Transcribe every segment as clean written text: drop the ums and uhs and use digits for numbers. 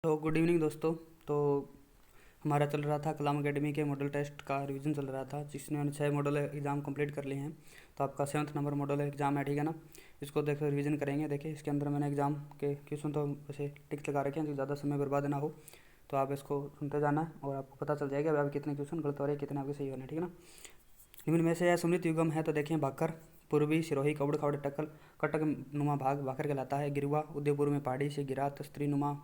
तो good evening दोस्तों। तो हमारा चल रहा था कलाम एकेडमी के मॉडल टेस्ट का रिवीजन चल रहा था, जिसमें मैंने 6 मॉडल एग्ज़ाम कंप्लीट कर लिए हैं। तो आपका 7th नंबर मॉडल एग्ज़ाम है, ठीक है ना। इसको देखो रिवीजन करेंगे। देखिए इसके अंदर मैंने एग्ज़ाम के क्वेश्चन तो ऐसे टिक्स लगा रखे हैं, जो ज़्यादा समय बर्बाद ना हो। तो आप इसको सुनते जाना है और आपको पता चल जाएगा आप कितने क्वेश्चन गलत हो रहे हैं, कितने आपके सही हो रहे हैं, ठीक है ना। निम्न में से यह सम्मिलित युगम है। तो देखिए भाकर, पूर्वी, सिरोही, कबड़, खावड़, टक्कल, कटक नुमा भाग भाकर कहलाता है। गिरवा, उदयपुर में पहाड़ी से गिरा स्त्री नुमा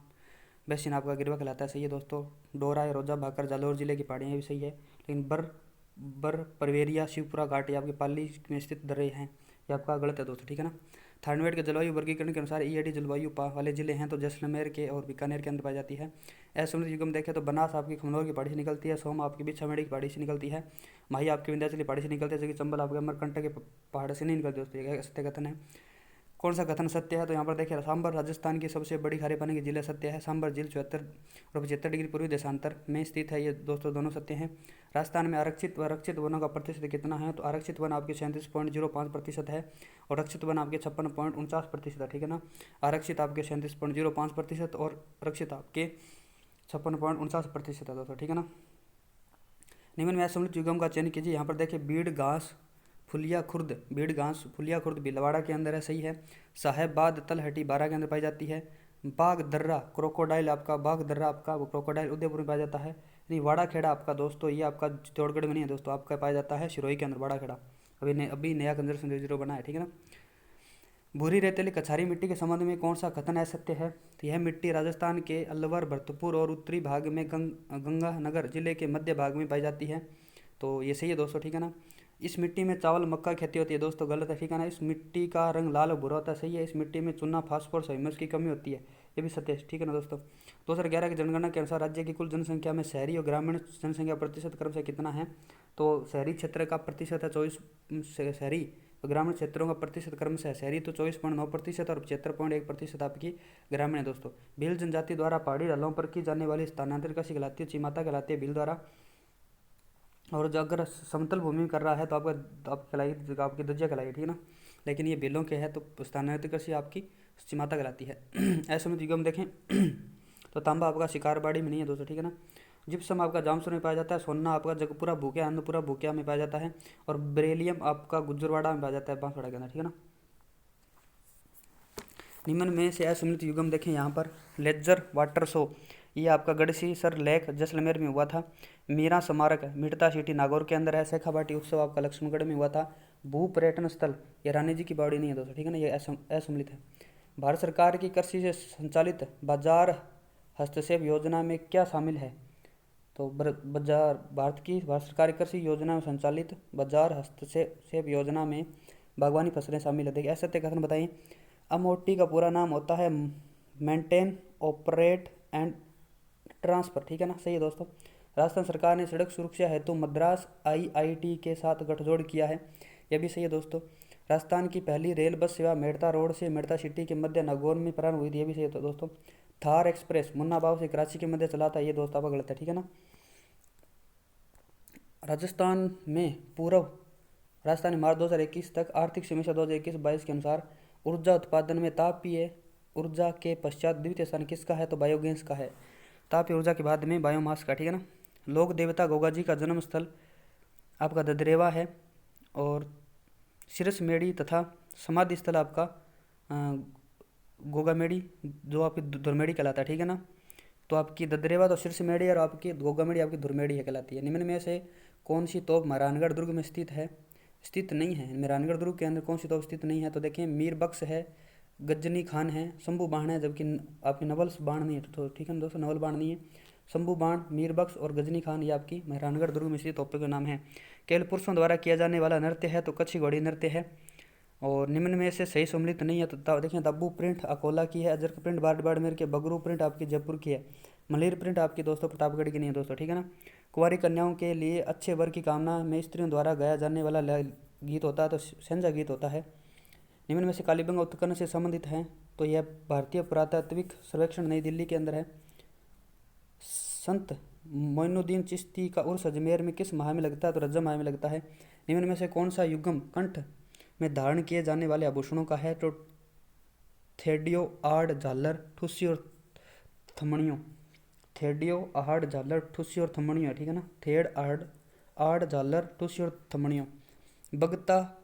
बेसिन आपका गिरवा कहलाता है। सही है दोस्तों। डोरा है रोजा भाकर जालौर जिले की पहाड़ियाँ भी सही है। लेकिन बर परवेरिया शिवपुरा घाट ये आपके पाली में स्थित दर्रे हैं, ये आपका गलत है दोस्तों, ठीक है ना। थानवेट के जलवायु वर्गीकरण के अनुसार ईआईडी जलवायु वाले जिले हैं, तो जैसलमेर के और बीकानेर के अंदर पाई जाती है। असमृत युगम देखें तो बनास आपकी खमनौर की पहाड़ी से निकलती है। सोम आपकी बिछामेड़ी की पहाड़ी से निकलती है। माही आपकी विंध्याचली पहाड़ी से निकलती है, जबकि चंबल आपके अमरकंटक के पहाड़ से नहीं निकलती दोस्तों, ये सत्य कथन है। कौन सा कथन सत्य है? तो यहाँ पर देखिए सांबर राजस्थान की सबसे बड़ी खारे पानी की झील है, सत्य है। सांबर झील 74 और 75 डिग्री पूर्वी देशांतर में स्थित है, ये दोस्तों दोनों सत्य हैं। राजस्थान में आरक्षित व रक्षित वनों का प्रतिशत कितना है? तो आरक्षित वन आपके 37.05% है और रक्षित वन आपके 56.49% है, ठीक है ना। आरक्षित आपके 37.05% और रक्षित आपके 56.49% है दोस्तों, ठीक है ना। निम्न में सम्मिलित युगम का चयन कीजिए। यहाँ पर देखिए बीड़ घास फुलिया खुर्द, बीड़ घास फुलिया खुर्द भीलवाड़ा के अंदर है, सही है। साहेबाद तलहटी बारह के अंदर पाई जाती है। बाघ दर्रा क्रोकोडाइल आपका, बाघ दर्रा आपका वो क्रोकोडाइल उदयपुर में पाया जाता है। यानी वाड़ा खेड़ा आपका दोस्तों, ये आपका चित्तौड़गढ़ में नहीं है दोस्तों, आपका पाया जाता है सिरोही के अंदर वाड़ा खेड़ा। अभी नया कंजर्वेशन 0 बना है, ठीक है ना। भूरी रेतीली कछारी मिट्टी के संबंध में कौन सा कथन असत्य है? तो यह मिट्टी राजस्थान के अलवर भरतपुर और उत्तरी भाग में गंगानगर जिले के मध्य भाग में पाई जाती है, तो ये सही है दोस्तों, ठीक है ना। इस मिट्टी में चावल मक्का खेती होती है दोस्तों, गलत है, ठीक है ना। इस मिट्टी का रंग लाल और भूरा होता है, सही है। इस मिट्टी में चूना फास्फोरस ह्यूमस की कमी होती है, ये भी सत्य है, ठीक है ना दोस्तों। 2011 की जनगणना के अनुसार राज्य की कुल जनसंख्या में शहरी और ग्रामीण जनसंख्या प्रतिशत क्रम से कितना है? तो शहरी क्षेत्र का प्रतिशत है 24, शहरी और ग्रामीण क्षेत्रों का प्रतिशत क्रम से शहरी तो 24.9% और 75.1% आपकी ग्रामीण है दोस्तों। भील जनजाति द्वारा पहाड़ी ढलानों पर की जाने वाली स्थानांतरित कृषि कहलाती है चिमाता कहलाती है भील द्वारा। और जो अगर समतल भूमि में कर रहा है तो आप कहलाएगी, आपकी दज्जिया कहलाएगी, ठीक है ना। लेकिन ये बिलों के है तो स्थानांतरित कृषि आपकी चिमाता कहलाती है। ऐसे में युगम देखें तो तांबा आपका शिकारबाड़ी में नहीं है दोस्तों, ठीक है ना। जिप्सम आपका जामसर में पाया जाता है। सोना आपका जगपुरा भूकिया अन्नपूरा भूकिया में पाया जाता है। और बेरिलियम आपका गुज्जरवाड़ा में पाया जाता है, बांसवाड़ा के अंदर, ठीक है ना। निम्न में से असमित युगम देखें यहाँ पर लेजर वाटर शो, ये आपका गढ़सी सर लेक जैसलमेर में हुआ था। मीरा स्मारक मिटता सिटी नागौर के अंदर है। शेखावाटी उत्सव आपका लक्ष्मणगढ़ में हुआ था। भू पर्यटन स्थल ये रानी जी की बावड़ी नहीं है दोस्तों, ठीक है ना, ये असम्मिलित है। भारत सरकार की कृषि से संचालित बाजार हस्तक्षेप योजना में क्या शामिल है? तो बाजार भारत सरकार की कृषि योजना में संचालित बाजार हस्तक्षेप योजना में बागवानी फसलें शामिल है। देखिए असत्य कथन बताइए। एमओटी का पूरा नाम होता है मेंटेन ऑपरेट एंड ट्रांसफर, ठीक है ना, सही है दोस्तों। राजस्थान सरकार ने सड़क सुरक्षा हेतु मद्रास आईआईटी के साथ गठजोड़ किया है, यह भी सही है दोस्तों। राजस्थान की पहली रेल बस सेवा मेड़ता रोड से मेड़ता सिटी के मध्य नागौर में प्रारंभ हुई थी, यह भी सही है दोस्तों। थार एक्सप्रेस मुन्नाबाव से कराची के मध्य चला था, ये दोस्त आपका गलत है, ठीक है ना। राजस्थान में पूर्व राजस्थान में मार्च 2021 तक आर्थिक समीक्षा 2021-22 के अनुसार ऊर्जा उत्पादन में तापीय ऊर्जा के पश्चात द्वितीय स्थान किसका है? तो बायोगैस का है। तापीय ऊर्जा के बाद में बायोमास का, ठीक है ना। लोक देवता गोगा जी का जन्म स्थल आपका ददरेवा है। और सिरसमेड़ी तथा समाधि स्थल आपका गोगामेड़ी जो आपकी धुरमेड़ी कहलाता है, ठीक है ना। तो आपकी ददरेवा तो सिरसमेड़ी और आपकी गोगामेड़ी आपकी धुरमेड़ी है कहलाती है। निम्न में से कौन सी तोप मेहरानगढ़ दुर्ग में स्थित है? स्थित नहीं है। मेहरानगढ़ दुर्ग के अंदर कौन सी तोप स्थित नहीं है? तो देखिए मीर बख्श है, गजनी खान है, शंभू बाण है, जबकि आपकी नवल बाण नहीं है, तो ठीक है ना दोस्तों, नवल बाण नहीं है। शंभू बाण, मीर बख्श और गजनी खान ये आपकी मेहरानगढ़ दुर्ग में स्थित तोपों के नाम है। केवल पुरुषों द्वारा किया जाने वाला नृत्य है तो कच्छी घोड़ी नृत्य है। और निम्न में से सही सम्मिलित नहीं है तो देखिए तब्बू प्रिंट अकोला की है, अजरक प्रिंट बाड़मेर के, बगरू प्रिंट आपकी जयपुर की है, मलेर प्रिंट आपकी दोस्तों प्रतापगढ़ की नहीं है दोस्तों, ठीक है ना। कुंवारी कन्याओं के लिए अच्छे वर की कामना में स्त्रियों द्वारा गाया जाने वाला गीत होता है तो संजा गीत होता है। निम्न में से कालीबंगा उत्खनन से संबंधित है तो यह भारतीय पुरातात्विक सर्वेक्षण नई दिल्ली के अंदर है। संत मोइनुद्दीन चिश्ती का उर्स अजमेर में किस माह में लगता है? तो रजब माह में लगता है। निम्न में से कौन सा युगम कंठ में धारण किए जाने वाले आभूषणों का है? तो थेडियो आड़ झालर ठुस्सी और थमणियों, थेडियो आहड़ झालर ठुसी और थमणियों, ठीक है ना। थेड़ आहड़ आड़ झालर ठुसी और थमणियों। बगता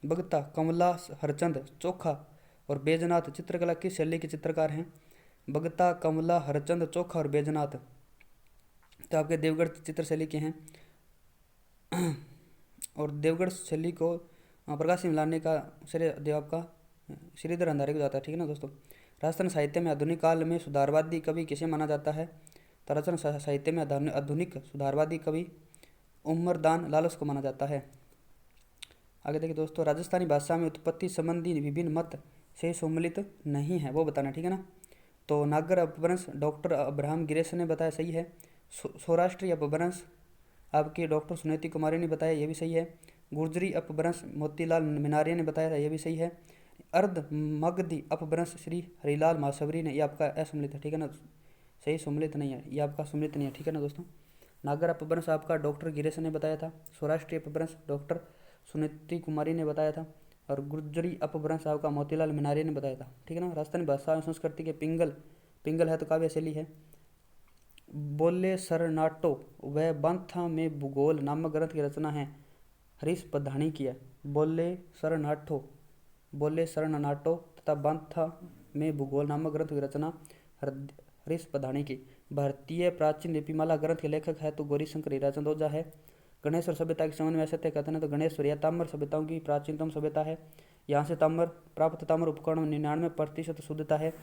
बगता कमला हरचंद चोखा और बैजनाथ चित्रकला किस शैली के चित्रकार हैं? बगता कमला हरचंद चोखा और बैजनाथ तो आपके देवगढ़ चित्र शैली के हैं। और देवगढ़ शैली को प्रकाश में लाने का श्रेय देव आपका श्रीधर अंधारी को जाता है, ठीक है ना दोस्तों। राजस्थान साहित्य में आधुनिक काल में सुधारवादी कवि किसे माना जाता है? तो राजस्थान साहित्य में आधुनिक सुधारवादी कवि उमरदान लालस को माना जाता है। आगे देखिए दोस्तों, राजस्थानी भाषा में उत्पत्ति संबंधी विभिन्न मत से सम्मिलित नहीं है, वो बताना, ठीक है ना। तो नागर अपभ्रंश डॉक्टर अब्राहम गिरेस ने बताया, सही है। सौराष्ट्रीय अपभ्रंश आपके डॉक्टर सुनीति कुमारी ने बताया, ये भी सही है। गुर्जरी अपभ्रंश मोतीलाल मिनारिया ने बताया था, ये भी सही है। अर्ध मगधी अपभ्रंश श्री हरिलाल मासवरी ने, ये आपका असम्मिलित है, ठीक है ना। सही सम्मिलित नहीं है, ये आपका सम्मिलित नहीं है, ठीक है ना दोस्तों। नागर अपभ्रंश आपका डॉक्टर गिरेश ने बताया था। सौराष्ट्रीय अपभ्रंश डॉक्टर सुनीति कुमारी ने बताया था। और गुर्जरी अपभ्रंश आपका मोतीलाल मिनारी ने बताया था, ठीक है ना। राजस्थानी भाषा और संस्कृति के पिंगल है तो काव्य शैली है। बोले सरनाटो व बंथा में भूगोल नामक ग्रंथ की रचना है हरीश पधानी की है। बोले सरनाटो तथा बंथा में भूगोल नामक ग्रंथ की रचना हरीश पधानी की। भारतीय प्राचीन लिपिमाला ग्रंथ के लेखक है तो गौरीशंकर हीराचंद ओझा है। गणेश्वर सभ्यता के संबंध में ऐसे कहते हैं तो गणेश्वर या ताम्र सभ्यताओं की प्राचीनतम सभ्यता है। यहाँ से ताम्र उपकरण 99% शुद्धता है।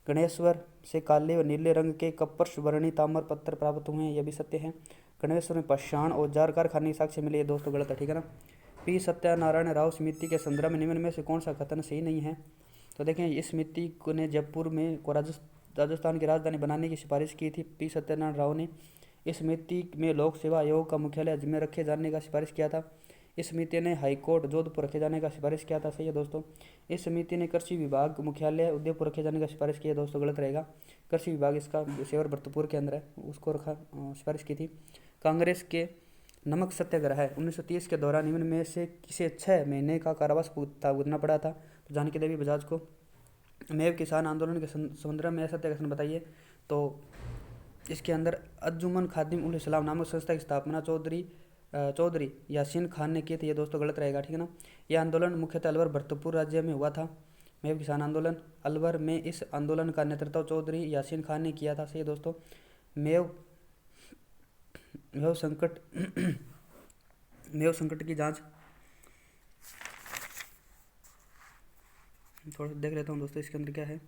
गणेश्वर से काले व नीले रंग के कपरश वर्णी ताम्र पत्थर प्राप्त हुए हैं, यह भी सत्य है। गणेश्वर में पाषाण औजार कारखाने की साक्ष्य मिले, ये दोस्तों गलत है, ठीक है ना। पी सत्यानारायण राव समिति के संदर्भ में निम्न में से कौन सा कथन सही नहीं है? तो देखें, इस समिति ने जयपुर में को राजस्थान की राजधानी बनाने की सिफारिश की थी। पी सत्यनारायण राव ने इस समिति में लोक सेवा आयोग का मुख्यालय अजमेर रखे जाने का सिफारिश किया था। इस समिति ने हाईकोर्ट जोधपुर रखे जाने का सिफारिश किया था, सही है दोस्तों। इस समिति ने कृषि विभाग मुख्यालय उदयपुर रखे जाने का सिफारिश किया, दोस्तों गलत रहेगा। कृषि विभाग इसका सेवर भरतपुर के अंदर है, उसको रखा सिफारिश की थी। कांग्रेस के नमक सत्याग्रह है 1930 के दौरान निम्न में से किसे 6 महीने का कारावास भुगतना पड़ा था? तो जानकी देवी बजाज को। मेव किसान आंदोलन के संदर्भ में सत्याग्रह बताइए। तो इसके अंदर अंजुमन खादिम उल इस्लाम नामक संस्था की स्थापना चौधरी यासीन खान ने किए थे, ये दोस्तों गलत रहेगा, ठीक है ना। यह आंदोलन मुख्यतः अलवर भरतपुर राज्य में हुआ था। मेव किसान आंदोलन अलवर में, इस आंदोलन का नेतृत्व चौधरी यासीन खान ने किया था, सही दोस्तों। मेव संकट मेव संकट की जांच थोड़ा सा देख लेता हूँ दोस्तों, इसके अंदर क्या है।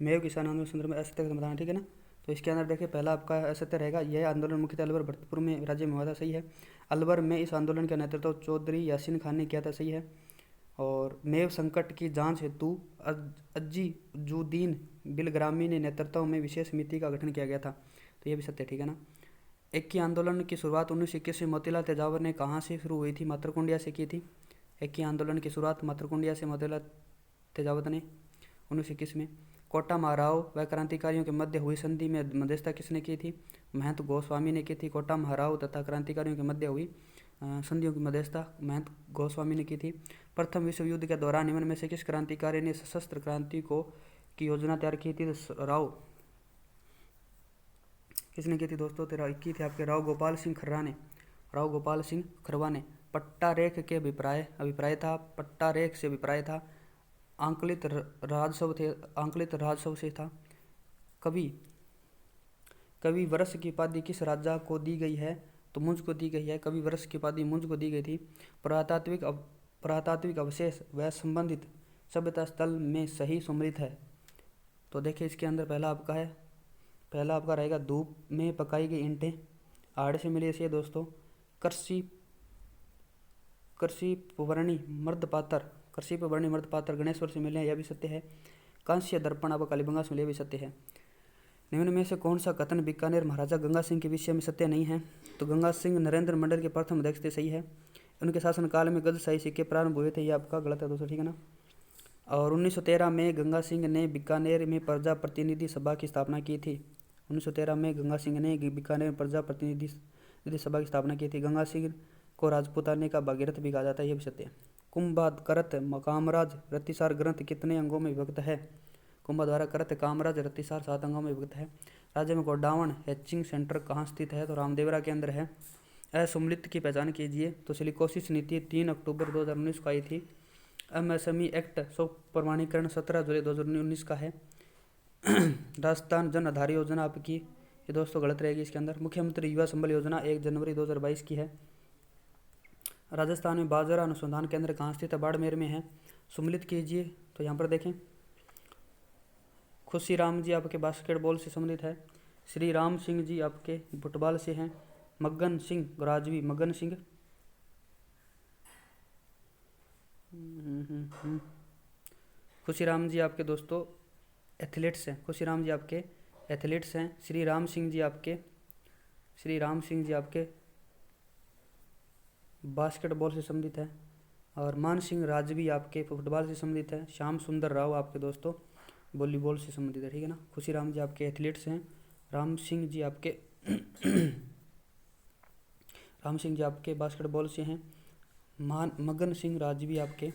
मेव किसान आंदोलन संदर्भ में असत्य बताना, ठीक है ना। तो इसके अंदर देखिए, पहला आपका असत्य रहेगा। यह आंदोलन मुख्यतः अलवर भरतपुर में राज्य में हुआ था, सही है। अलवर में इस आंदोलन का नेतृत्व चौधरी यासीन खान ने किया था, सही है। और मेव संकट की जांच हेतु अजीजुद्दीन बिलग्रामी ने नेतृत्व में विशेष समिति का गठन किया गया था, तो ये भी सत्य, ठीक है ना। इक्की आंदोलन की शुरुआत 1921 में मोतीलाल तेजावर ने कहाँ से शुरू हुई थी? मातरकुंडिया से की थी। इक्की आंदोलन की शुरुआत मातरकुंडिया से मोतीलाल तेजावत ने 1921 में। कोटा महाराव व क्रांतिकारियों के मध्य हुई संधि में मध्यस्थता किसने की थी? महंत गोस्वामी ने की थी। कोटा महाराव तथा क्रांतिकारियों के मध्य हुई संधियों की मध्यस्थता महंत गोस्वामी ने की थी। प्रथम विश्व युद्ध के दौरान निम्न में से किस क्रांतिकारी ने सशस्त्र क्रांति की योजना तैयार की थी? राव किसने की थी दोस्तों? की थी आपके राव गोपाल सिंह खरवा ने। पट्टा रेख के अभिप्राय था। पट्टा रेख से अभिप्राय था आंकलित राजस्व से था। कवि वर्ष की उपाधि किस राजा को दी गई है? तो मुंज को दी गई है। कवि वर्ष की उपाधि मुंज को दी गई थी। पुरातात्विक अवशेष व संबंधित सभ्यता स्थल में सही सम्मिलित है। तो देखिए, इसके अंदर पहला आपका रहेगा धूप में पकाई गई ईंटें आड़ से मिली से दोस्तों। कृषि वर्णी मर्दपात्र गणेश्वर से मिले, यह भी सत्य है। कांस्य दर्पण आपका कालीबंगा से मिले, भी सत्य है। निम्न में से कौन सा कथन बीकानेर महाराजा गंगा सिंह के विषय में सत्य नहीं है? तो गंगा सिंह नरेंद्र मंडल के प्रथम अध्यक्ष थे, सही है। उनके शासनकाल में गजशाही सिक्के प्रारंभ हुए थे, ये आपका गलत है दोस्तों, ठीक है ना। और 1913 में गंगा सिंह ने बीकानेर में प्रजा प्रतिनिधि सभा की स्थापना की थी। 1913 में गंगा सिंह ने बीकानेर में प्रजा प्रतिनिधि सभा की स्थापना की थी। गंगा सिंह को राजपूताने का भागीरथ भी कहा जाता है, ये भी सत्य है। कुंभा करत कामराज रतिसार ग्रंथ कितने अंगों में विभक्त है? कुंभा द्वारा करत कामराज रतिसार 7 अंगों में विभक्त है। राज्य में गोडावण हैचिंग सेंटर कहाँ स्थित है? तो रामदेवरा के अंदर है। असुमलित की पहचान कीजिए। तो सिलिकोसिस नीति 3 अक्टूबर 2019 को आई थी। एमएसएमई एक्ट 100 प्रमाणीकरण 17 जुलाई 2019 का है। राजस्थान जन आधार योजना आपकी, ये दोस्तों गलत रहेगी इसके अंदर। मुख्यमंत्री युवा संबल योजना 1 जनवरी 2022 की है। राजस्थान में बाजरा अनुसंधान केंद्र कहाँ स्थित है? बाड़मेर में है। सुमलित कीजिए। तो यहाँ पर देखें, खुशीराम जी आपके बास्केटबॉल से संबंधित है। श्री राम सिंह जी आपके फुटबॉल से हैं। मगन सिंह राजवी, मगन सिंह खुशीराम जी आपके दोस्तों एथलीट्स हैं। खुशीराम जी आपके एथलीट्स हैं। श्री राम सिंह जी आपके बास्केटबॉल से संबंधित है। और मान सिंह राजवी आपके फुटबॉल से संबंधित है। श्याम सुंदर राव आपके दोस्तों वॉलीबॉल से संबंधित है, ठीक है ना। खुशीराम जी आपके एथलीट्स हैं। राम सिंह जी आपके बास्केटबॉल से हैं। मगन सिंह राजवी आपके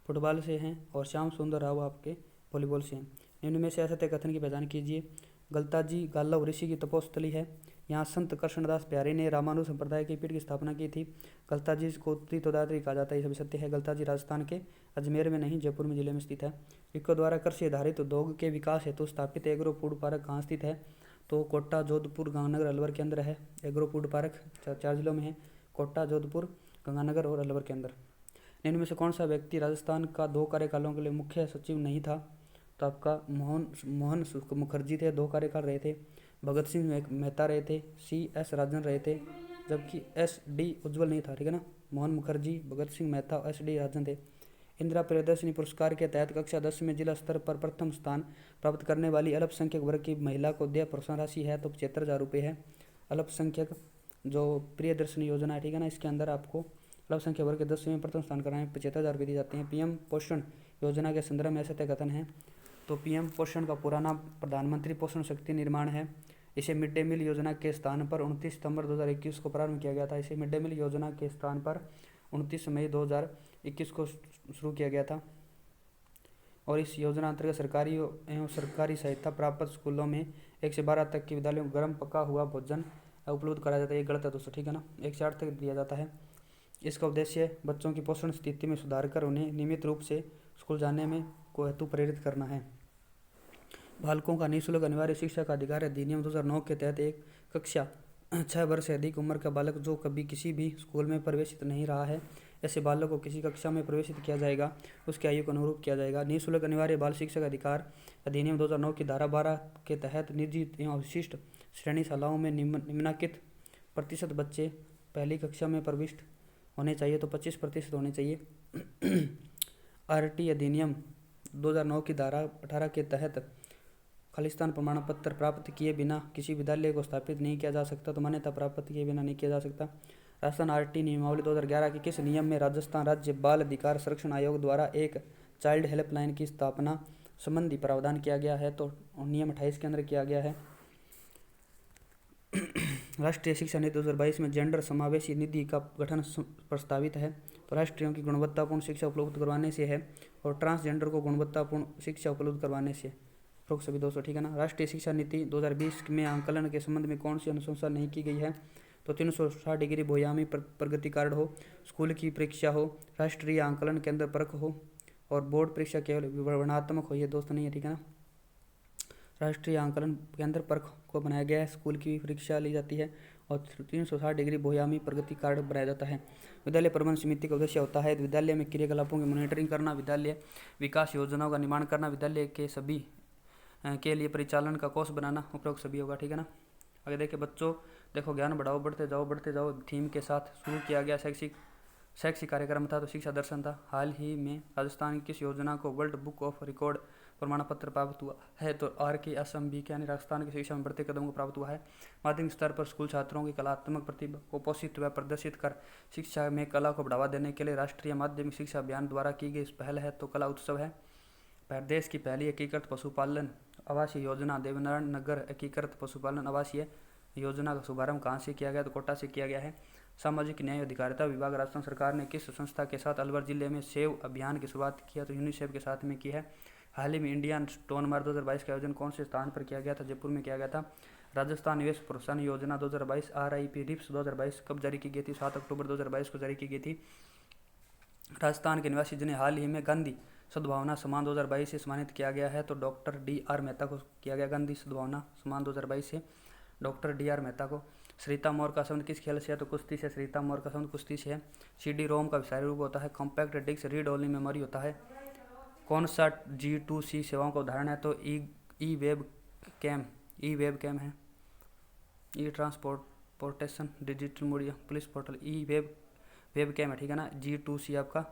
फुटबॉल से हैं। और श्याम सुंदर राव आपके वॉलीबॉल से हैं। निम्न में से असत्य कथन की पहचान कीजिए। गलताजी गालव ऋषि की तपोस्थली है। यहाँ संत कृष्णदास प्यारे ने रामानुज संप्रदाय की पीठ की स्थापना की थी। गलताजी को तीर्थोदात्री कहा जाता है, ये सभी सत्य है। गलताजी राजस्थान के अजमेर में नहीं, जयपुर में जिले में स्थित है। इको द्वारा कृषि आधारित उद्योग के विकास हेतु स्थापित एग्रो फूड पार्क कहाँ स्थित है? तो कोटा, जोधपुर, गंगानगर, अलवर के अंदर है। एग्रो फूड पार्क 4 जिलों में है, कोटा, जोधपुर, गंगानगर और अलवर के अंदर। निम्न में से कौन सा व्यक्ति राजस्थान का 2 कार्यकालों के लिए मुख्य सचिव नहीं था? तो आपका मोहन मुखर्जी थे, 2 कार्यकाल रहे थे। भगत सिंह मेहता रहे थे। CS राजन रहे थे, जबकि SD उज्जवल नहीं था, ठीक है ना। मोहन मुखर्जी, भगत सिंह मेहता, SD राजन थे। इंदिरा प्रियदर्शनी पुरस्कार के तहत कक्षा 10 में जिला स्तर पर प्रथम स्थान प्राप्त करने वाली अल्पसंख्यक वर्ग की महिला को देय प्रोत्साहन राशि है तो 75,000 रुपये है। अल्पसंख्यक जो प्रियदर्शनी योजना है, ठीक है ना, इसके अंदर आपको अल्पसंख्यक वर्ग के 10वीं में प्रथम स्थान कराने 75,000 रुपये दी जाते हैं। PM पोषण योजना के संदर्भ में सत्य कथन है। तो PM पोषण का पूरा नाम प्रधानमंत्री पोषण शक्ति निर्माण है। इसे मिड डे मील योजना के स्थान पर 29 सितंबर 2021 को प्रारंभ किया गया था। इसे मिड डे मील योजना के स्थान पर 29 मई 2021 को शुरू किया गया था। और इस योजना अंतर्गत सरकारी एवं सरकारी सहायता प्राप्त स्कूलों में 1 से 12 तक के विद्यालयों को गर्म पका हुआ भोजन उपलब्ध कराया जाता है। ये गलत है दोस्तों, ठीक है ना। 1 से 8 तक दिया जाता है। इसका उद्देश्य बच्चों की पोषण स्थिति में सुधार कर उन्हें नियमित रूप से स्कूल जाने में को हेतु प्रेरित करना है। बालकों का निःशुल्क अनिवार्य शिक्षा का अधिकार अधिनियम 2009 के तहत एक कक्षा 6 वर्ष से अधिक उम्र का बालक जो कभी किसी भी स्कूल में प्रवेशित नहीं रहा है, ऐसे बालक को किसी कक्षा में प्रवेशित किया जाएगा, उसके आयु को अनुरूप किया जाएगा। निःशुल्क अनिवार्य बाल शिक्षा का अधिकार अधिनियम 2009 की धारा 12 के तहत निजी एवं विशिष्ट श्रेणी शालाओं में निम्नलिखित प्रतिशत बच्चे पहली कक्षा में प्रविष्ट होने चाहिए, तो 25% होने चाहिए। RT अधिनियम 2009 की धारा 18 के तहत खालिस्तान प्रमाण पत्र प्राप्त किए बिना किसी विद्यालय को स्थापित नहीं किया जा सकता, तो मान्यता प्राप्त किए बिना नहीं किया जा सकता। राजस्थान RT नियमावली 2011 के किस नियम में राजस्थान राज्य बाल अधिकार संरक्षण आयोग द्वारा एक चाइल्ड हेल्पलाइन की स्थापना संबंधी प्रावधान किया गया है? तो नियम 28 के अंदर किया गया है। राष्ट्रीय शिक्षा नीति 2022 में जेंडर समावेशी निधि का गठन प्रस्तावित है। तो राष्ट्रीयों की गुणवत्तापूर्ण शिक्षा उपलब्ध करवाने से है और ट्रांसजेंडर को गुणवत्तापूर्ण शिक्षा उपलब्ध करवाने से, उपरोक्त सभी दोस्तों, ठीक है ना। राष्ट्रीय शिक्षा नीति 2020 में आंकलन के संबंध में कौन सी अनुशंसा नहीं की गई है? तो 360 डिग्री बहुआयामी प्रगति कार्ड हो, स्कूल की परीक्षा हो, राष्ट्रीय आंकलन के अंदर परख हो और बोर्ड परीक्षा केवल विवरणात्मक हो, ये दोस्त नहीं है, ठीक है ना। राष्ट्रीय आंकलन के अंदर परख को बनाया गया है, स्कूल की परीक्षा ली जाती है और 360 डिग्री बहुआयामी प्रगति कार्ड बनाया जाता है। विद्यालय प्रबंधन समिति का उद्देश्य होता है विद्यालय में क्रियाकलापों की मॉनिटरिंग करना, विद्यालय विकास योजनाओं का निर्माण करना, विद्यालय के सभी के लिए परिचालन का कोष बनाना, उपरोक्त सभी होगा, ठीक है ना। आगे देखिए बच्चों, देखो ज्ञान बढ़ाओ बढ़ते जाओ थीम के साथ शुरू किया गया शैक्षिक कार्यक्रम था, तो शिक्षा दर्शन था। हाल ही में राजस्थान की किस योजना को वर्ल्ड बुक ऑफ रिकॉर्ड प्रमाण पत्र प्राप्त हुआ है तो आर के असम बी के यानी राजस्थान की शिक्षा में बढ़ते कदम को प्राप्त हुआ है। माध्यमिक स्तर पर स्कूल छात्रों की कलात्मक प्रतिभा को पोषित व प्रदर्शित कर शिक्षा में कला को बढ़ावा देने के लिए राष्ट्रीय माध्यमिक शिक्षा अभियान द्वारा की गई पहल है तो कला उत्सव है। देश की पहली एकीकृत पशुपालन आवासीय योजना देवनारायण नगर एकीकृत पशुपालन आवासीय योजना का शुभारंभ कहाँ से किया गया तो कोटा से किया गया है। सामाजिक न्याय अधिकारिता विभाग राजस्थान सरकार ने किस संस्था के साथ अलवर जिले में सेव अभियान की शुरुआत किया तो यूनिसेफ के साथ में की है। हाल ही में इंडियन स्टोन मार्च 2022 का आयोजन कौन से स्थान पर किया गया था जयपुर में किया गया था। राजस्थान निवेश प्रोत्साहन योजना 2022 RIP रिप्स 2022 कब जारी की गई थी 7 अक्टूबर 2022 को जारी की गई थी। राजस्थान के निवासी जिन्हें हाल ही में गांधी सद्भावना सम्मान 2022 से सम्मानित किया गया है तो डॉक्टर DR मेहता को किया गया गांधी सद्भावना सम्मान 2022 से डॉक्टर DR मेहता को। सरिता मोर का संबंध किस खेल से है तो कुश्ती से। सरिता मोर का संबंध कुश्ती से है। CD रोम का विषारी रूप होता है compact disc read only memory होता है। कौन सा G2C सेवाओं का उदाहरण है तो ई वेब कैम है। E transportation digital media police portal e web cam है ठीक है ना। G2C आपका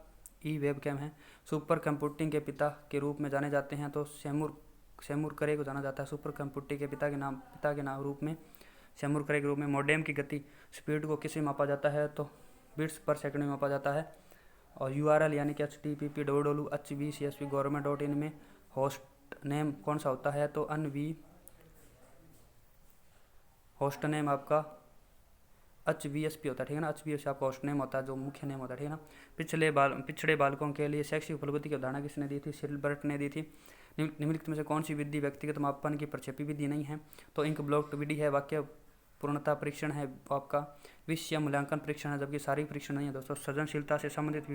ई वेब कैम है। सुपर कंप्यूटिंग के पिता के रूप में जाने जाते हैं तो सेमुर करे को जाना जाता है। सुपर कंप्यूटिंग के पिता के नाम रूप में सेमुर करे के रूप में। मॉडेम की गति स्पीड को किस में मापा जाता है तो बिट्स पर सेकंड में मापा जाता है। और URL यानी कि HTTP www.hbcsp government.in में होस्ट नेम कौन सा होता है तो होस्ट नेम आपका HVSP होता है ठीक है ना। HVSP आपका होस्ट नेम होता है जो मुख्य नेम होता है ठीक है ना। पिछड़े बालकों के लिए शैक्षिक उपलब्धि की अवधारणा किसने दी थी सिल्बर्ट ने दी थी। निम्नलिखित में से कौन सी विधि व्यक्तिगत मापन की प्रक्षेपी विधि नहीं है तो इंक ब्लॉक विधि है। वाक्य पूर्णता परीक्षण है आपका। विषय मूल्यांकन परीक्षण है जबकि शारीरिक परीक्षण नहीं है दोस्तों। सृजनशीलता से संबंधित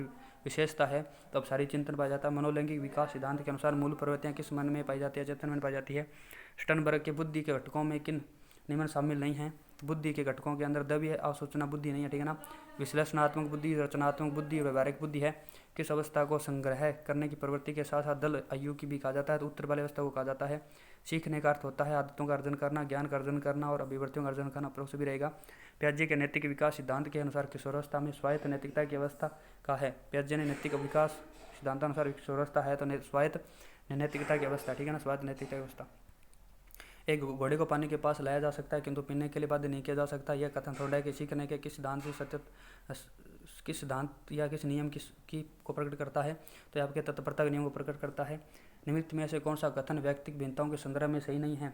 विशेषता है तो अब सारी चिंतन पाया जाता है। मनोलैंगिक विकास सिद्धांत के अनुसार मूल प्रवृत्तियां किस मन में पाई जाती है चेतन में पाई जाती है। स्टर्नबर्ग के बुद्धि के घटकों में किन निम्न शामिल नहीं है तो बुद्धि के घटकों के अंदर दबी है आसूचना बुद्धि नहीं है ठीक है ना। विश्लेषणात्मक बुद्धि रचनात्मक बुद्धि व्यवहारिक बुद्धि है। किस अवस्था को संग्रह करने की प्रवृत्ति के साथ साथ दल आयु की भी कहा जाता है तो उत्तर वाली अवस्था को कहा जाता है। सीखने का अर्थ होता है आदतों का अर्जन करना ज्ञान का अर्जन करना और अभिवृत्तियों का अर्जन करना परोक्ष भी रहेगा। प्याजे के नैतिक विकास सिद्धांत के अनुसार किशोरावस्था में स्वायत्त नैतिकता की अवस्था का है। प्याजे ने नैतिक विकास सिद्धांतानुसार किशोरावस्था है तो स्वायत्त नैतिकता की अवस्था ठीक है ना स्वायत्त नैतिकता की अवस्था। एक घोड़े को पानी के पास लाया जा सकता है किंतु पीने के लिए बाध्य नहीं किया जा सकता। यह कथन थोड़ा है कि सीखने के किस सिद्धांत से सत्य किस सिद्धांत या किस नियम को प्रकट करता है तो आपके तत्परता के नियम को प्रकट करता है। निम्नलिखित में से कौन सा कथन व्यक्तिगत भिन्नताओं के संदर्भ में सही नहीं है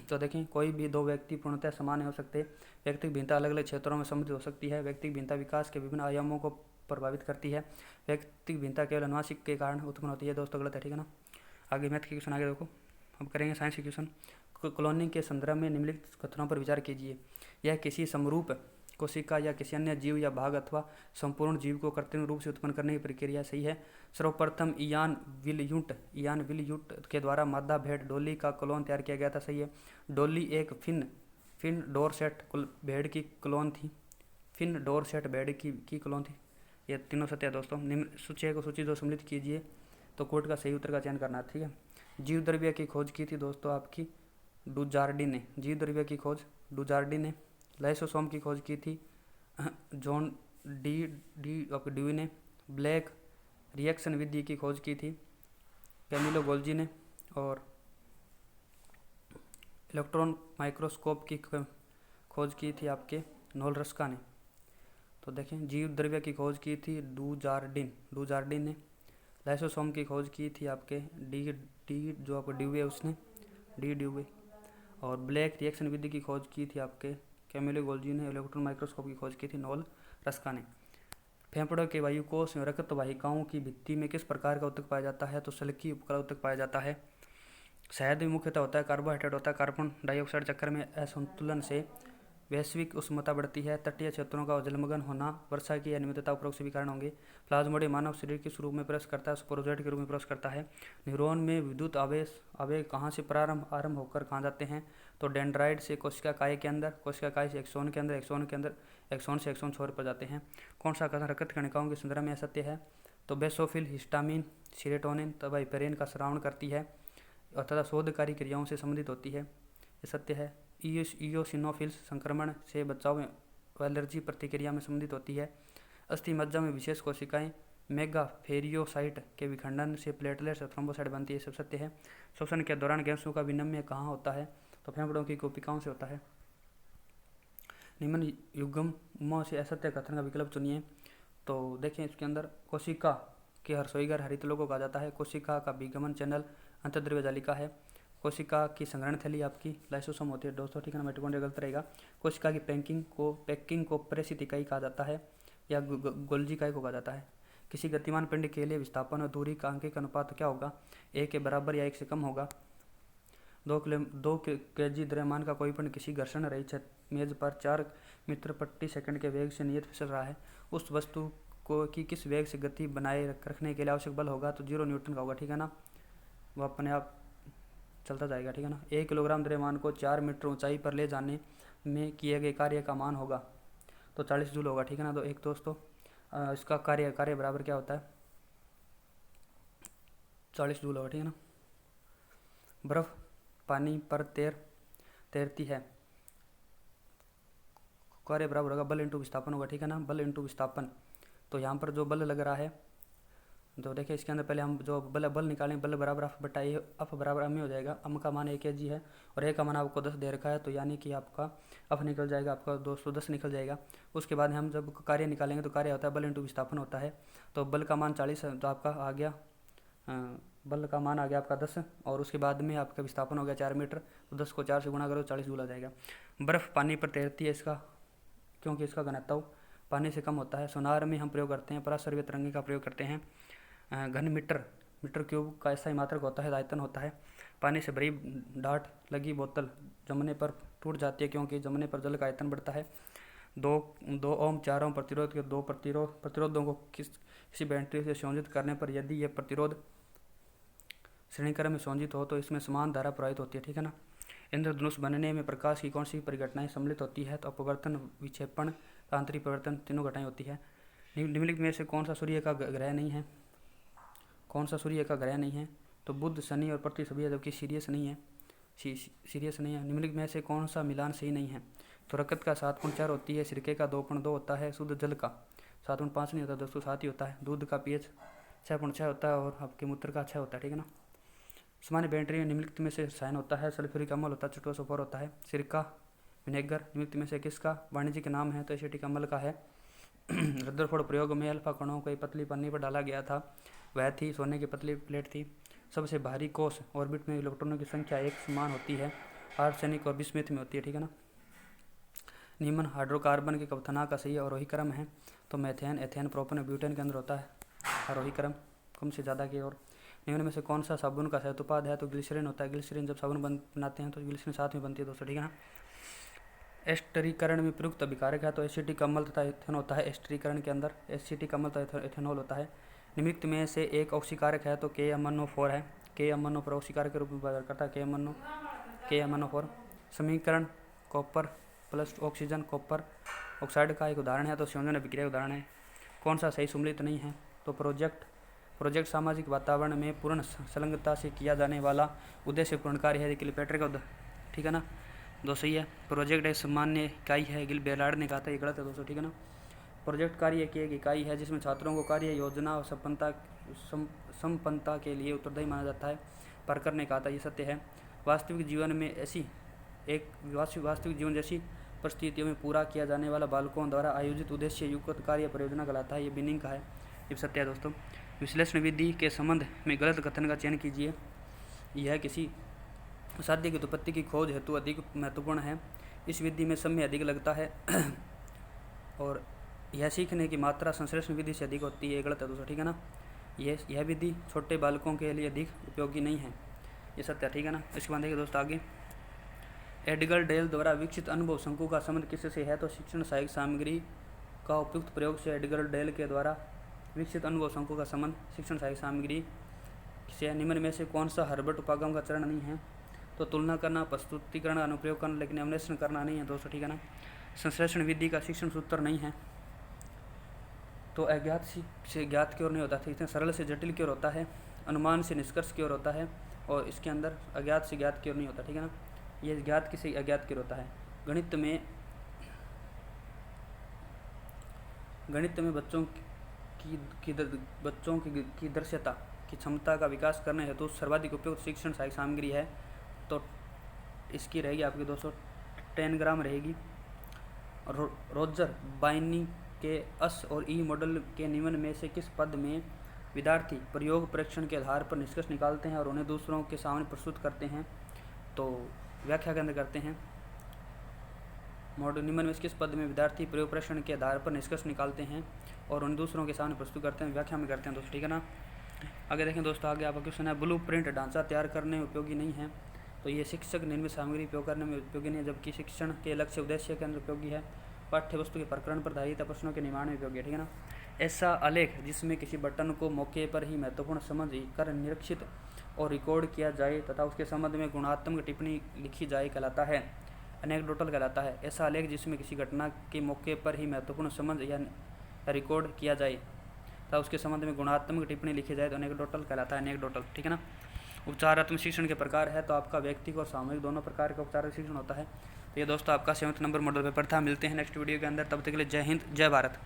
तो देखें कोई भी दो व्यक्ति पूर्णतः समान हो सकते। व्यक्तिगत भिन्नता अलग अलग क्षेत्रों में सम्मिलित हो सकती है। व्यक्तिगत भिन्नता विकास के विभिन्न आयामों को प्रभावित करती है। व्यक्तिगत भिन्नता केवल अनुवांशिक के कारण उत्पन्न होती है दोस्तों गलत है ठीक है ना। आगे मैथ के क्वेश्चन आगे देखो अब करेंगे साइंस के क्वेश्चन। क्लोनिंग के संदर्भ में निम्नलिखित कथनों पर विचार कीजिए। यह किसी समरूप कोशिका या किसी अन्य जीव या भाग अथवा संपूर्ण जीव को कृत्रिम रूप से उत्पन्न करने की प्रक्रिया सही है। सर्वप्रथम इयान विलयुट के द्वारा मादा भेड़ डोली का क्लोन तैयार किया गया था सही है। डोली एक फिन डोरसेट भेड़ की क्लोन थी। फिन डोरसेट भेड़ की क्लोन थी। ये तीनों सत्य है दोस्तों। निम्न सूची दो सम्मिलित कीजिए तो कोड का सही उत्तर का चयन करना ठीक है। जीव द्रव्य की खोज की थी दोस्तों आपकी डुजार्डी ने। जीव द्रव्य की खोज डुजार्डी ने। लाइसोसोम की खोज की थी जॉन ड्यूई ने। ब्लैक रिएक्शन विधि की खोज की थी कैमिलो गोल्जी ने। और इलेक्ट्रॉन माइक्रोस्कोप की खोज की थी आपके नोल रस्का ने। तो देखें जीव द्रव्य की खोज की थी डुजार्डिन ने। लाइसोसोम की खोज की थी आपके डी जो आपको ड्यूवे उसने ड्यूवे। और ब्लैक रिएक्शन विधि की खोज की थी आपके कैमिलो गोल्जी ने। इलेक्ट्रॉन माइक्रोस्कोप की खोज की थी नोल रस्का ने। फेफड़ों के वायुकोश में रक्त वाहिकाओं की भित्ति में किस प्रकार का ऊतक पाया जाता है तो सल्की उपकला ऊतक पाया जाता है। शहद में मुख्यतः होता है कार्बोहाइड्रेट होता है। कार्बन डाइऑक्साइड चक्कर में असंतुलन से वैश्विक उष्णता बढ़ती है। तटीय क्षेत्रों का जलमग्न होना वर्षा की अनियमितता उपरोक्त सभी कारण होंगे। प्लाज्मोडियम मानव शरीर के रूप में प्रवेश करता है स्पोरोजोइट के रूप में प्रवेश करता है। न्यूरॉन में विद्युत आवेग कहाँ से आरंभ होकर कहाँ जाते हैं तो डेंड्राइट से कोशिका काय के अंदर, कोशिका काय से एक्सोन के अंदर, एक्सोन से एक्सोन छोर पर जाते हैं। कौन सा कथन रक्त कणिकाओं के संदर्भ में असत्य है तो बेसोफिल हिस्टामिन सीरोटोनिन तथा हिपेरिन का स्रावण करती है तथा शोधकारी क्रियाओं से संबंधित होती है ये सत्य है। ईओसिनोफिल्स संक्रमण से बचाव एलर्जी प्रतिक्रिया में संबंधित होती है। अस्थि मज्जा में विशेष कोशिकाएं मेगाफेरियोसाइट के विखंडन से प्लेटलेट्स और थ्रोम्बोसाइट बनती है, सब सत्य है। श्वसन के दौरान गैसों का विनिमय कहाँ होता है? तो फेफड़ों की कोशिकाओं से होता है। निम्न युग्मों से असत्य कथन का विकल्प चुनिए। तो देखें इसके अंदर कोशिका के रसोईघर हरित लोगों को कहा जाता है। कोशिका का विगमन चैनल अंतर्द्रव्य जालिका है। कोशिका की संग्रहण थैली आपकी लाइसोसोम होती है दोस्तों, ठीक है ना, माइटोकॉन्ड्रिया गलत रहेगा। कोशिका की पैकिंग को प्रेषित इकाई कहा जाता है या गोल्जी इकाई को कहा जाता है। किसी गतिमान पिंड के लिए विस्थापन और दूरी का आंकिक अनुपात क्या होगा? 1 के बराबर या 1 से कम होगा। 2 kg द्रव्यमान का कोई पिंड किसी घर्षण रहित मेज पर 4 मीटर प्रति सेकंड के वेग से नियत फिसल रहा है। उस वस्तु को कि किस वेग से गति बनाए रखने के लिए आवश्यक बल होगा? तो 0 न्यूटन का होगा, ठीक है ना, वो अपने आप चलता जाएगा, ठीक है ना। 1 किलोग्राम द्रव्यमान को 4 मीटर ऊंचाई पर ले जाने में किए गए कार्य का मान होगा तो 40 जूल होगा, ठीक है ना। तो एक दोस्तों इसका कार्य बराबर क्या होता है? 40 जूल होगा, ठीक है ना। बर्फ पानी पर तैरती है, कार्य बराबर होगा बल इंटू विस्थापन होगा, ठीक है ना, बल इंटू विस्थापन। तो यहाँ पर जो बल लग रहा है, तो देखिए इसके अंदर पहले हम जो बल निकालें, बल बराबर अफ बटा ए, अफ बराबर अम हो जाएगा। अम का मान 1 kg है और ए का मान आपको 10 दे रखा है, तो यानी कि आपका अफ निकल जाएगा, आपका 210 निकल जाएगा। उसके बाद हम जब कार्य निकालेंगे तो कार्य होता है बल इंटू विस्थापन होता है। तो बल का मान 40 है, तो आपका आ गया बल का मान आ गया आपका 10 और उसके बाद में आपका विस्थापन हो गया 4 मीटर। तो 10 को 4 से गुणा करो 40 जूल आ जाएगा। बर्फ़ पानी पर तैरती है इसका, क्योंकि इसका घनत्व पानी से कम होता है। सोनार में हम प्रयोग करते हैं पराश्रव्य तरंगे का प्रयोग करते हैं। घन मीटर क्यूब का ऐसा ही मात्रक होता है, आयतन होता है। पानी से भरी डाट लगी बोतल जमने पर टूट जाती है, क्योंकि जमने पर जल का आयतन बढ़ता है। 2 ओम 4 ओम प्रतिरोध के 2 प्रतिरोधों को किसी बैटरी से संयोजित करने पर यदि यह प्रतिरोध श्रेणीक्रम में संयोजित हो तो इसमें समान धारा प्रवाहित होती है, ठीक है ना। इंद्रधनुष बनने में प्रकाश की कौन सी परिघटनाएं सम्मिलित होती है? तो अपवर्तन, विक्षेपण, आंतरिक परिवर्तन, तीनों घटनाएं होती है। निम्नलिखित में से कौन सा सूर्य का ग्रह नहीं है? कौन सा सूर्य का ग्रह नहीं है? तो बुध, शनि और पृथ्वी सभी है, जबकि सीरियस नहीं है। निम्नलिखित में से कौन सा मिलान सही नहीं है? तो रकत का 7.4 होती है, सिरके का 2.2 होता है, शुद्ध जल का 7.5 नहीं होता, 207 ही होता है। दूध का pH 6.6 होता है और आपके मूत्र का 6 होता है, ठीक है ना। सामान्य बैटरी में निम्नलिखित में से साइन होता है, सल्फ्यूरिक अम्ल होता है, चिटोसोफोर होता है। सिरका, विनेगर निम्नलिखित में से किसका वाणिज्यिक नाम है? तो एसिटिक अम्ल का है। रदरफोर्ड प्रयोग में अल्फा कणों को एक पतली पन्नी पर डाला गया था, वह थी सोने की पतली प्लेट थी। सबसे भारी कोष ऑर्बिट में इलेक्ट्रॉनों की संख्या एक समान होती है, आर्सेनिक और बिस्मिथ में होती है, ठीक है ना। निम्न हाइड्रोकार्बन के क्वथनांक का सही अवरोही क्रम है? तो मेथेन, एथेन, प्रोपेन और ब्यूटेन के अंदर होता है आरोही क्रम, कम से ज़्यादा की ओर। निम्न में से कौन सा साबुन का सहत उत्पाद है? तो ग्लिसरीन होता है। ग्लिसरीन जब साबुन बनाते हैं तो ग्लिसरीन साथ में बनती है दोस्तों, ठीक है ना। एस्टरीकरण में प्रयुक्त अभिकारक है? तो एसिटिक अम्ल तथा एथेन होता है। एस्टरीकरण के अंदर एसिटिक अम्ल तथा एथेनॉल होता है। निम्नलिखित में से एक ऑक्सीकारक है? तो KMnO4 है। KMnO4 ऑक्सीकारक के रूप में व्यवहार करता है। KMnO4 समीकरण copper plus oxygen copper oxide का एक उदाहरण है, तो संयोजन अभिक्रिया उदाहरण है। कौन सा सही सम्मिलित नहीं है? तो प्रोजेक्ट सामाजिक वातावरण में पूर्ण संलग्नता से किया जाने वाला उद्देश्यपूर्ण कार्य है, गिलबेर्ट का, ठीक है ना। दो सही है। प्रोजेक्ट एक सामान्य इकाई है, गिलबेर्ट ने कहा था, ये गलत है दोस्तों, ठीक है ना। प्रोजेक्ट कार्य की एक इकाई है जिसमें छात्रों को कार्य योजना और संपन्नता के लिए उत्तरदायी माना जाता है, पार्कर ने कहा था, ये सत्य है। वास्तविक जीवन जैसी परिस्थितियों में पूरा किया जाने वाला बालकों द्वारा आयोजित उद्देश्य युक्त कार्य परियोजना कहलाता है, ये बिनिंग का है, ये सत्य है दोस्तों। विश्लेषण विधि के संबंध में गलत कथन का चयन कीजिए। यह किसी साध्य की उत्पत्ति की खोज हेतु अधिक महत्वपूर्ण है। इस विधि में समय अधिक लगता है और यह सीखने की मात्रा संश्लेषण विधि से अधिक होती है, गलत है दोस्तों, ठीक है ना। यह विधि छोटे बालकों के लिए अधिक उपयोगी नहीं है, ये सत्य है, ठीक है ना। इसके बाद देखिए दोस्तों आगे, एडगर डेल द्वारा विकसित अनुभव शंकु का संबंध किससे है? तो शिक्षण सहायक सामग्री का उपयुक्त प्रयोग से एडगर डेल के द्वारा विकसित अनुभव शंकु का संबंध शिक्षण सहायक सामग्री से। निम्न में से कौन सा हर्बर्ट उपागम का चरण नहीं है? तो तुलना करना, प्रस्तुतिकरण, अनुप्रयोग करना, लेकिन अन्वेषण करना नहीं है दोस्तों, ठीक है ना। संश्लेषण विधि का शिक्षण सूत्र नहीं है। तो अज्ञात से ज्ञात की ओर नहीं होता, ठीक है। सरल से जटिल की ओर होता है, अनुमान से निष्कर्ष की ओर होता है, और इसके अंदर अज्ञात से ज्ञात की ओर नहीं होता, ठीक है ना। ये ज्ञात की से अज्ञात की ओर होता है। गणित में बच्चों बच्चों की दृश्यता की क्षमता का विकास करने हेतु सर्वाधिक उपयुक्त शिक्षण सहायक सामग्री है। तो इसकी रहेगी आपकी 210 ग्राम रहेगी। रोजर बाइनी के एस और ई मॉडल के निम्न में से किस पद में विद्यार्थी प्रयोग परीक्षण के आधार पर निष्कर्ष निकालते हैं और उन्हें दूसरों के सामने प्रस्तुत करते हैं। तो व्याख्या के अंदर करते हैं। मॉडल निम्न में किस पद में विद्यार्थी प्रयोग परीक्षण के आधार पर निष्कर्ष निकालते हैं और उन्हें दूसरों के सामने प्रस्तुत करते हैं, व्याख्या में करते हैं दोस्तों, ठीक है ना। आगे देखें दोस्तों, आगे आपका क्वेश्चन है ब्लू प्रिंट ढांचा तैयार करने में उपयोगी नहीं है। तो ये शिक्षक निर्मित सामग्री उपयोग करने में उपयोगी नहीं है, जबकि शिक्षण के लक्ष्य उद्देश्य के अंदर उपयोगी है। पाठ्य वस्तु के प्रकरण पर आधारित प्रश्नों के निर्माण में उपयोगी है, ठीक है ना। ऐसा आलेख जिसमें किसी बटन को मौके पर ही महत्वपूर्ण समझ कर निरीक्षित और रिकॉर्ड किया जाए तथा उसके संबंध में गुणात्मक टिप्पणी लिखी जाए कहलाता है एनेक्डोटल कहलाता है। ऐसा आलेख जिसमें किसी घटना के मौके पर ही महत्वपूर्ण समझ या रिकॉर्ड किया जाए तथा उसके संबंध में गुणात्मक टिप्पणी लिखी जाए तो एनेक्डोटल कहलाता है, एनेक्डोटल, ठीक है ना। उपचारात्मक शिक्षण के प्रकार है तो आपका व्यक्तिगत और सामूहिक दोनों प्रकार का उपचारात्मक शिक्षण होता है। तो ये दोस्तों आपका 7th नंबर मॉडल पेपर था। मिलते हैं नेक्स्ट वीडियो के अंदर, तब तक के लिए जय हिंद, जय भारत।